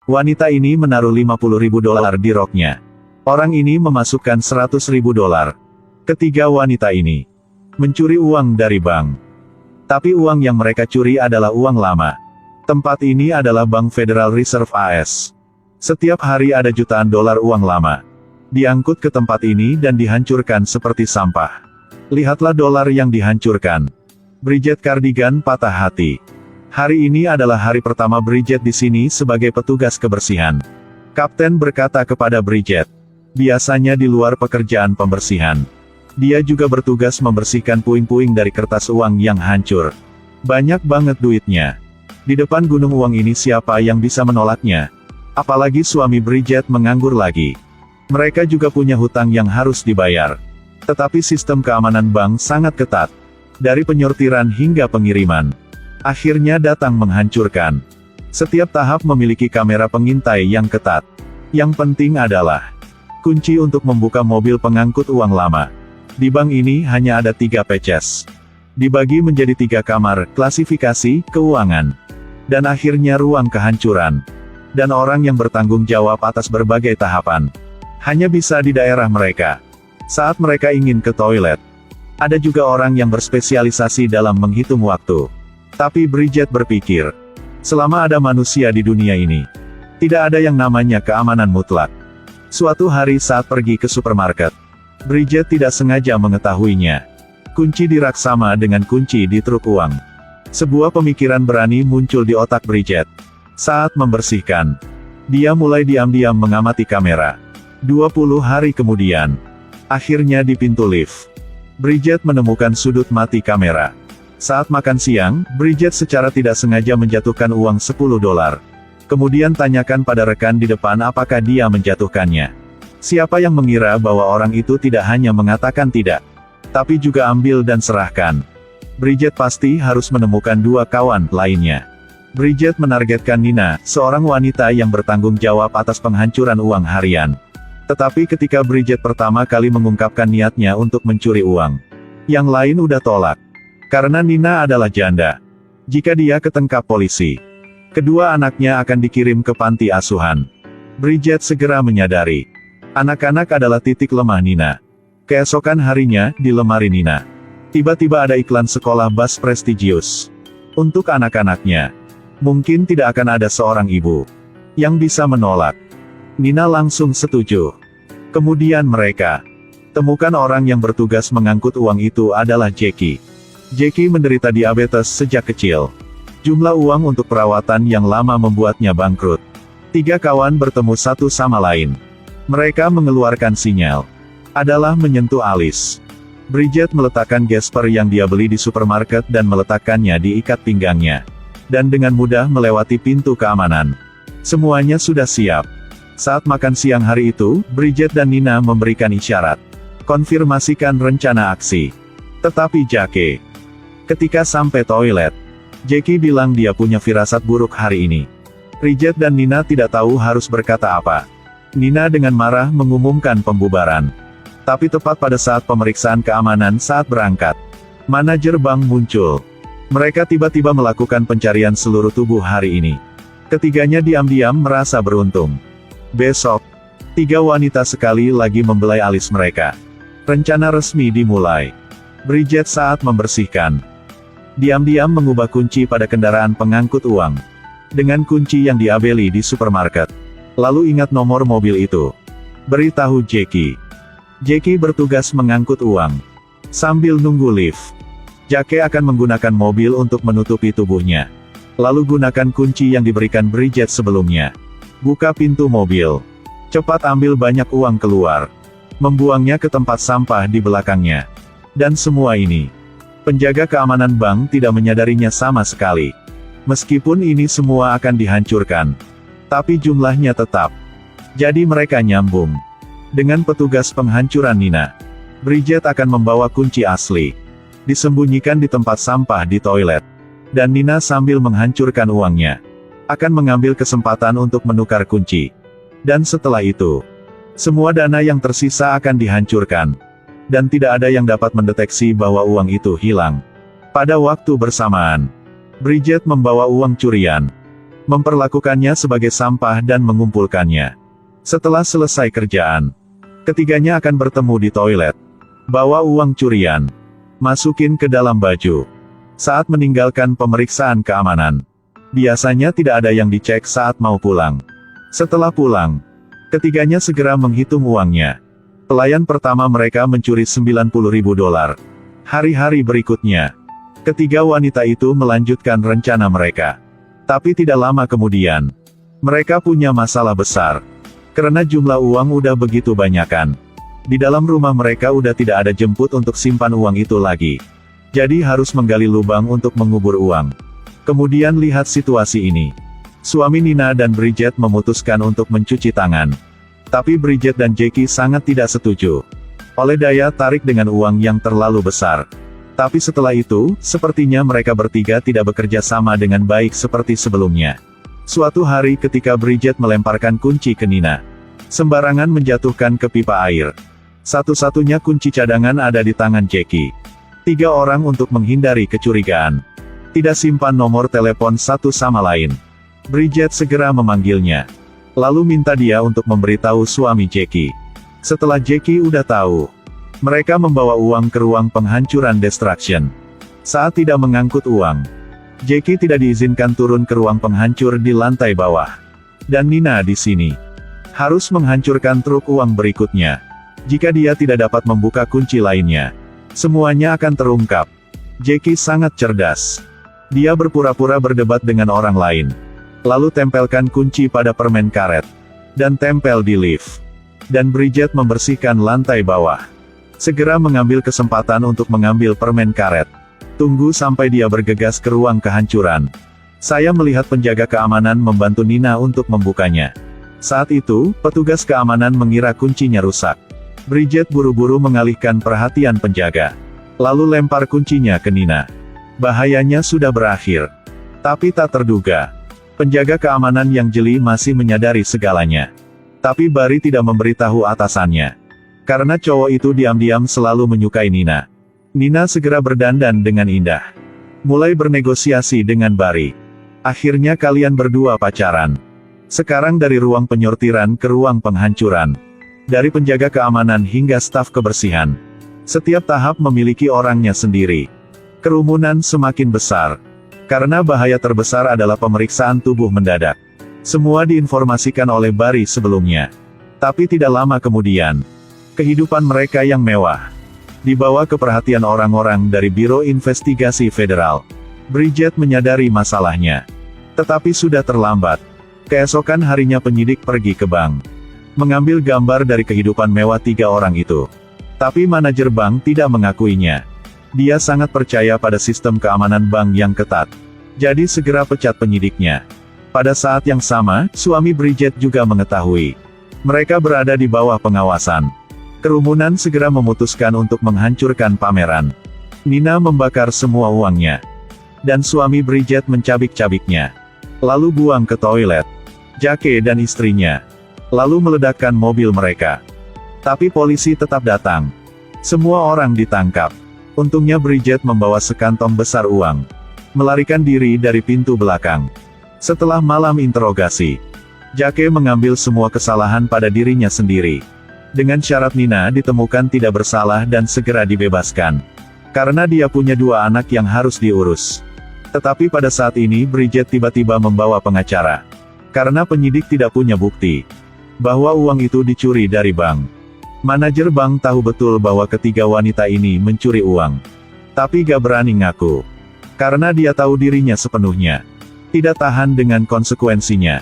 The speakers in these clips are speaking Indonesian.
Wanita ini menaruh 50.000 dolar di roknya. Orang ini memasukkan 100.000 dolar. Ketiga wanita ini mencuri uang dari bank. Tapi uang yang mereka curi adalah uang lama. Tempat ini adalah Bank Federal Reserve AS. Setiap hari ada jutaan dolar uang lama diangkut ke tempat ini dan dihancurkan seperti sampah. Lihatlah dolar yang dihancurkan. Bridget Cardigan patah hati. Hari ini adalah hari pertama Bridget di sini sebagai petugas kebersihan. Kapten berkata kepada Bridget, biasanya di luar pekerjaan pembersihan, dia juga bertugas membersihkan puing-puing dari kertas uang yang hancur. Banyak banget duitnya. Di depan gunung uang ini siapa yang bisa menolaknya? Apalagi suami Bridget menganggur lagi. Mereka juga punya hutang yang harus dibayar. Tetapi sistem keamanan bank sangat ketat. Dari penyortiran hingga pengiriman. Akhirnya datang menghancurkan. Setiap tahap memiliki kamera pengintai yang ketat. Yang penting adalah kunci untuk membuka mobil pengangkut uang lama. Di bank ini hanya ada 3 peces. Dibagi menjadi 3 kamar, klasifikasi, keuangan. Dan akhirnya ruang kehancuran. Dan orang yang bertanggung jawab atas berbagai tahapan. Hanya bisa di daerah mereka. Saat mereka ingin ke toilet. Ada juga orang yang berspesialisasi dalam menghitung waktu. Tapi Bridget berpikir, selama ada manusia di dunia ini, tidak ada yang namanya keamanan mutlak. Suatu hari saat pergi ke supermarket, Bridget tidak sengaja mengetahuinya. Kunci di rak sama dengan kunci di truk uang. Sebuah pemikiran berani muncul di otak Bridget. Saat membersihkan, dia mulai diam-diam mengamati kamera. 20 hari kemudian, akhirnya di pintu lift, Bridget menemukan sudut mati kamera. Saat makan siang, Bridget secara tidak sengaja menjatuhkan uang 10 dolar. Kemudian tanyakan pada rekan di depan apakah dia menjatuhkannya. Siapa yang mengira bahwa orang itu tidak hanya mengatakan tidak, tapi juga ambil dan serahkan. Bridget pasti harus menemukan 2 kawan lainnya. Bridget menargetkan Nina, seorang wanita yang bertanggung jawab atas penghancuran uang harian. Tetapi ketika Bridget pertama kali mengungkapkan niatnya untuk mencuri uang, yang lain udah tolak. Karena Nina adalah janda. Jika dia ketangkap polisi, kedua anaknya akan dikirim ke panti asuhan. Bridget segera menyadari, anak-anak adalah titik lemah Nina. Keesokan harinya, di lemari Nina, tiba-tiba ada iklan sekolah bas prestisius. Untuk anak-anaknya, mungkin tidak akan ada seorang ibu yang bisa menolak. Nina langsung setuju. Kemudian mereka temukan orang yang bertugas mengangkut uang itu adalah Jackie. Jackie menderita diabetes sejak kecil. Jumlah uang untuk perawatan yang lama membuatnya bangkrut. 3 kawan bertemu satu sama lain. Mereka mengeluarkan sinyal. Adalah menyentuh alis. Bridget meletakkan gesper yang dia beli di supermarket dan meletakkannya di ikat pinggangnya. Dan dengan mudah melewati pintu keamanan. Semuanya sudah siap. Saat makan siang hari itu, Bridget dan Nina memberikan isyarat. Konfirmasikan rencana aksi. Tetapi Jackie, ketika sampai toilet, Jackie bilang dia punya firasat buruk hari ini. Bridget dan Nina tidak tahu harus berkata apa. Nina dengan marah mengumumkan pembubaran. Tapi tepat pada saat pemeriksaan keamanan saat berangkat, manajer bank muncul. Mereka tiba-tiba melakukan pencarian seluruh tubuh hari ini. Ketiganya diam-diam merasa beruntung. Besok, 3 wanita sekali lagi membelai alis mereka. Rencana resmi dimulai. Bridget saat membersihkan, diam-diam mengubah kunci pada kendaraan pengangkut uang. Dengan kunci yang diabeli di supermarket. Lalu ingat nomor mobil itu. Beritahu Jackie. Jackie bertugas mengangkut uang. Sambil nunggu lift, Jackie akan menggunakan mobil untuk menutupi tubuhnya. Lalu gunakan kunci yang diberikan Bridget sebelumnya. Buka pintu mobil. Cepat ambil banyak uang keluar. Membuangnya ke tempat sampah di belakangnya. Dan semua ini, penjaga keamanan bank tidak menyadarinya sama sekali. Meskipun ini semua akan dihancurkan, tapi jumlahnya tetap. Jadi mereka nyambung. Dengan petugas penghancuran Nina, Bridget akan membawa kunci asli. Disembunyikan di tempat sampah di toilet. Dan Nina sambil menghancurkan uangnya, akan mengambil kesempatan untuk menukar kunci. Dan setelah itu, semua dana yang tersisa akan dihancurkan. Dan tidak ada yang dapat mendeteksi bahwa uang itu hilang. Pada waktu bersamaan, Bridget membawa uang curian. memperlakukannya sebagai sampah dan mengumpulkannya. Setelah selesai kerjaan, ketiganya akan bertemu di toilet. Bawa uang curian, masukin ke dalam baju. Saat meninggalkan pemeriksaan keamanan, biasanya tidak ada yang dicek saat mau pulang. Setelah pulang, ketiganya segera menghitung uangnya. Pelayan pertama mereka mencuri $90.000. Hari-hari berikutnya, ketiga wanita itu melanjutkan rencana mereka. Tapi tidak lama kemudian, mereka punya masalah besar. Karena jumlah uang udah begitu banyakan. Di dalam rumah mereka udah tidak ada jemput untuk simpan uang itu lagi. Jadi harus menggali lubang untuk mengubur uang. Kemudian lihat situasi ini. Suami Nina dan Bridget memutuskan untuk mencuci tangan. Tapi Bridget dan Jackie sangat tidak setuju. Oleh daya tarik dengan uang yang terlalu besar. Tapi setelah itu, sepertinya mereka bertiga tidak bekerja sama dengan baik seperti sebelumnya. Suatu hari ketika Bridget melemparkan kunci ke Nina, sembarangan menjatuhkan ke pipa air. Satu-satunya kunci cadangan ada di tangan Jackie. 3 orang untuk menghindari kecurigaan. Tidak simpan nomor telepon satu sama lain. Bridget segera memanggilnya. Lalu minta dia untuk memberitahu suami Jackie. Setelah Jackie udah tahu, mereka membawa uang ke ruang penghancuran destruction. Saat tidak mengangkut uang, Jackie tidak diizinkan turun ke ruang penghancur di lantai bawah. Dan Nina di sini harus menghancurkan truk uang berikutnya. Jika dia tidak dapat membuka kunci lainnya, semuanya akan terungkap. Jackie sangat cerdas. Dia berpura-pura berdebat dengan orang lain. Lalu tempelkan kunci pada permen karet. Dan tempel di lift. Dan Bridget membersihkan lantai bawah. Segera mengambil kesempatan untuk mengambil permen karet. Tunggu sampai dia bergegas ke ruang kehancuran. Saya melihat penjaga keamanan membantu Nina untuk membukanya. Saat itu, petugas keamanan mengira kuncinya rusak. Bridget buru-buru mengalihkan perhatian penjaga. Lalu lempar kuncinya ke Nina. Bahayanya sudah berakhir. Tapi tak terduga, penjaga keamanan yang jeli masih menyadari segalanya. Tapi Barry tidak memberitahu atasannya. Karena cowok itu diam-diam selalu menyukai Nina. Nina segera berdandan dengan indah. Mulai bernegosiasi dengan Barry. Akhirnya kalian berdua pacaran. Sekarang dari ruang penyortiran ke ruang penghancuran. Dari penjaga keamanan hingga staf kebersihan. Setiap tahap memiliki orangnya sendiri. Kerumunan semakin besar. Karena bahaya terbesar adalah pemeriksaan tubuh mendadak. Semua diinformasikan oleh Barry sebelumnya. Tapi tidak lama kemudian, kehidupan mereka yang mewah dibawa ke perhatian orang-orang dari Biro Investigasi Federal. Bridget menyadari masalahnya. Tetapi sudah terlambat. Keesokan harinya penyidik pergi ke bank. Mengambil gambar dari kehidupan mewah 3 orang itu. Tapi manajer bank tidak mengakuinya. Dia sangat percaya pada sistem keamanan bank yang ketat. Jadi segera pecat penyidiknya. Pada saat yang sama, suami Bridget juga mengetahui. Mereka berada di bawah pengawasan. Kerumunan segera memutuskan untuk menghancurkan pameran. Nina membakar semua uangnya. Dan suami Bridget mencabik-cabiknya. Lalu buang ke toilet. Jackie dan istrinya. Lalu meledakkan mobil mereka. Tapi polisi tetap datang. Semua orang ditangkap. Untungnya Bridget membawa sekantong besar uang. Melarikan diri dari pintu belakang. Setelah malam interogasi, Jackie mengambil semua kesalahan pada dirinya sendiri. Dengan syarat Nina ditemukan tidak bersalah dan segera dibebaskan. Karena dia punya 2 anak yang harus diurus. Tetapi pada saat ini Bridget tiba-tiba membawa pengacara. Karena penyidik tidak punya bukti bahwa uang itu dicuri dari bank. Manajer bank tahu betul bahwa ketiga wanita ini mencuri uang. Tapi gak berani ngaku. Karena dia tahu dirinya sepenuhnya tidak tahan dengan konsekuensinya.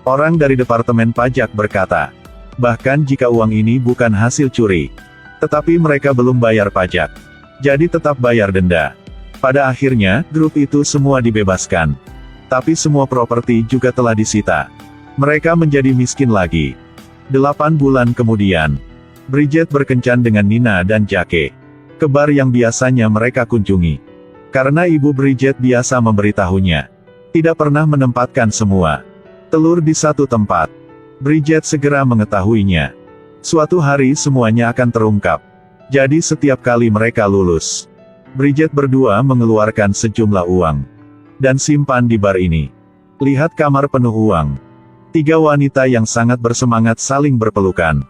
Orang dari Departemen Pajak berkata, bahkan jika uang ini bukan hasil curi, tetapi mereka belum bayar pajak, jadi tetap bayar denda. Pada akhirnya, grup itu semua dibebaskan. Tapi semua properti juga telah disita. Mereka menjadi miskin lagi. 8 bulan kemudian, Bridget berkencan dengan Nina dan Jackie. Ke bar yang biasanya mereka kunjungi. Karena ibu Bridget biasa memberitahunya. Tidak pernah menempatkan semua telur di satu tempat. Bridget segera mengetahuinya. Suatu hari semuanya akan terungkap. Jadi setiap kali mereka lulus, Bridget berdua mengeluarkan sejumlah uang dan simpan di bar ini. Lihat kamar penuh uang. Tiga wanita yang sangat bersemangat saling berpelukan.